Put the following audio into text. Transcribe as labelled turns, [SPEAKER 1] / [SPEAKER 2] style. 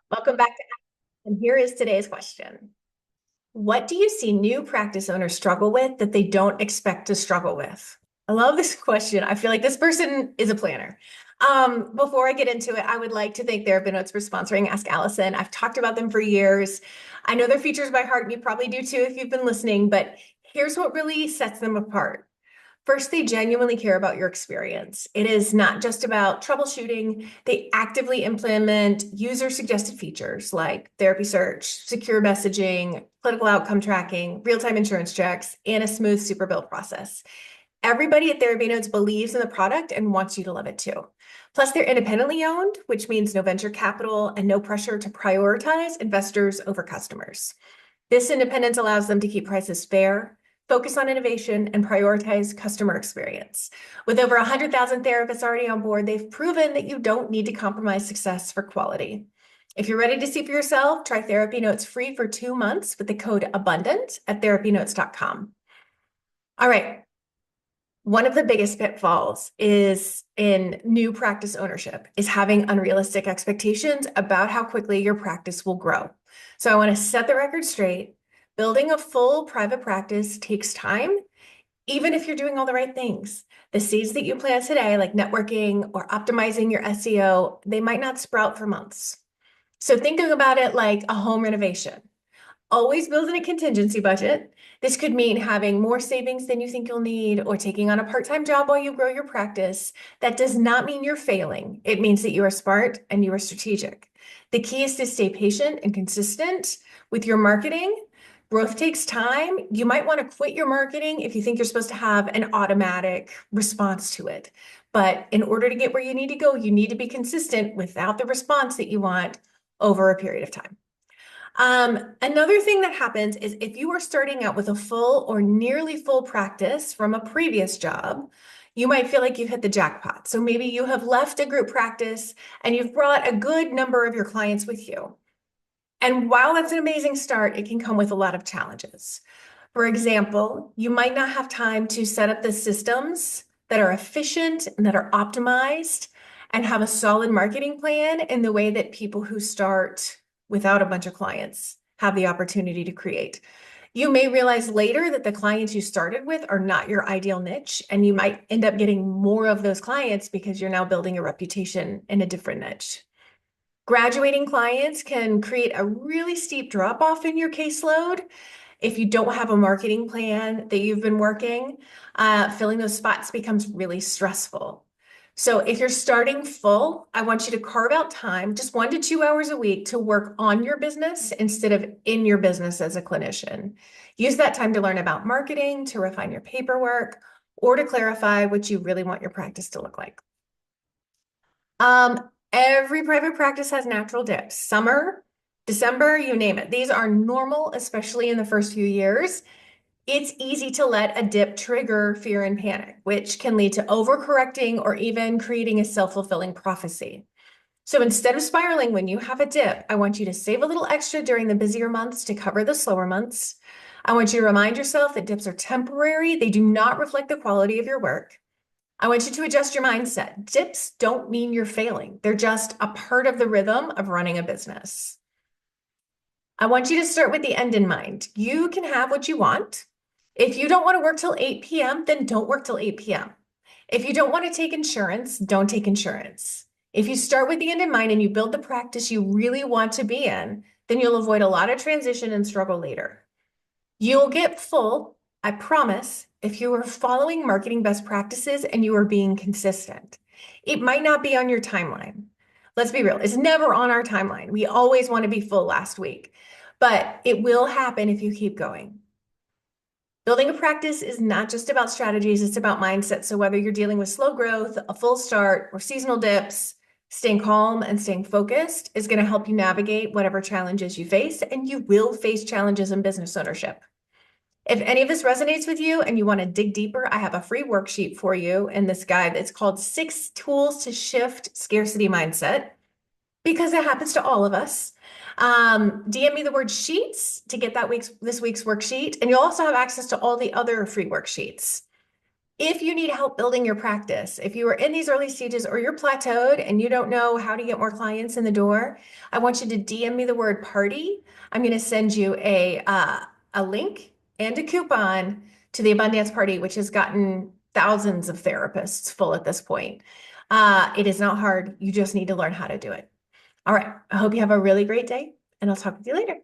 [SPEAKER 1] Welcome back to and here is today's question. What do you see new practice owners struggle with that they don't expect to struggle with? I love this question. I feel like this person is a planner. Before I get into it, I would like to thank Therapy Notes for sponsoring Ask Allison. I've talked about them for years. I know their features by heart, and you probably do too if you've been listening, but here's what really sets them apart. First, they genuinely care about your experience. It is not just about troubleshooting. They actively implement user-suggested features like therapy search, secure messaging, clinical outcome tracking, real-time insurance checks, and a smooth super bill process. Everybody at Therapy Notes believes in the product and wants you to love it too. Plus, they're independently owned, which means no venture capital and no pressure to prioritize investors over customers. This independence allows them to keep prices fair, focus on innovation, and prioritize customer experience. With over 100,000 therapists already on board, they've proven that you don't need to compromise success for quality. If you're ready to see for yourself, try Therapy Notes free for 2 months with the code ABUNDANT at therapynotes.com. All right. One of the biggest pitfalls is in new practice ownership is having unrealistic expectations about how quickly your practice will grow. So I want to set the record straight. Building a full private practice takes time, even if you're doing all the right things. The seeds that you plant today, like networking or optimizing your SEO, they might not sprout for months. So thinking about it like a home renovation. Always build in a contingency budget. This could mean having more savings than you think you'll need or taking on a part-time job while you grow your practice. That does not mean you're failing. It means that you are smart and you are strategic. The key is to stay patient and consistent with your marketing. Growth takes time. You might want to quit your marketing if you think you're supposed to have an automatic response to it. But in order to get where you need to go, you need to be consistent without the response that you want over a period of time. Another thing that happens is if you are starting out with a full or nearly full practice from a previous job, you might feel like you've hit the jackpot. So maybe you have left a group practice and you've brought a good number of your clients with you. And while that's an amazing start, it can come with a lot of challenges. For example, you might not have time to set up the systems that are efficient and that are optimized and have a solid marketing plan in the way that people who start without a bunch of clients have the opportunity to create. You may realize later that the clients you started with are not your ideal niche, and you might end up getting more of those clients because you're now building a reputation in a different niche. Graduating clients can create a really steep drop off in your caseload. If you don't have a marketing plan that you've been working, filling those spots becomes really stressful. So if you're starting full, I want you to carve out time, just 1 to 2 hours a week, to work on your business instead of in your business as a clinician. Use that time to learn about marketing, to refine your paperwork, or to clarify what you really want your practice to look like. Every private practice has natural dips. Summer, December, you name it. These are normal, especially in the first few years. It's easy to let a dip trigger fear and panic, which can lead to overcorrecting or even creating a self-fulfilling prophecy. So instead of spiraling when you have a dip, I want you to save a little extra during the busier months to cover the slower months. I want you to remind yourself that dips are temporary. They do not reflect the quality of your work. I want you to adjust your mindset. Dips don't mean you're failing. They're just a part of the rhythm of running a business. I want you to start with the end in mind. You can have what you want. If you don't want to work till 8 p.m., then don't work till 8 p.m. If you don't want to take insurance, don't take insurance. If you start with the end in mind and you build the practice you really want to be in, then you'll avoid a lot of transition and struggle later. You'll get full, I promise, if you are following marketing best practices and you are being consistent. It might not be on your timeline. Let's be real, it's never on our timeline. We always want to be full last week, but it will happen if you keep going. Building a practice is not just about strategies, it's about mindset. So whether you're dealing with slow growth, a full start, or seasonal dips, staying calm and staying focused is going to help you navigate whatever challenges you face, and you will face challenges in business ownership. If any of this resonates with you and you want to dig deeper, I have a free worksheet for you in this guide. It's called 6 Tools to Shift Scarcity Mindset, because it happens to all of us. DM me the word sheets to get this week's worksheet, and you'll also have access to all the other free worksheets. If you need help building your practice, if you are in these early stages or you're plateaued and you don't know how to get more clients in the door, I want you to DM me the word party. I'm going to send you a link and a coupon to the Abundance Party, which has gotten thousands of therapists full at this point. It is not hard. You just need to learn how to do it. All right. I hope you have a really great day, and I'll talk with you later.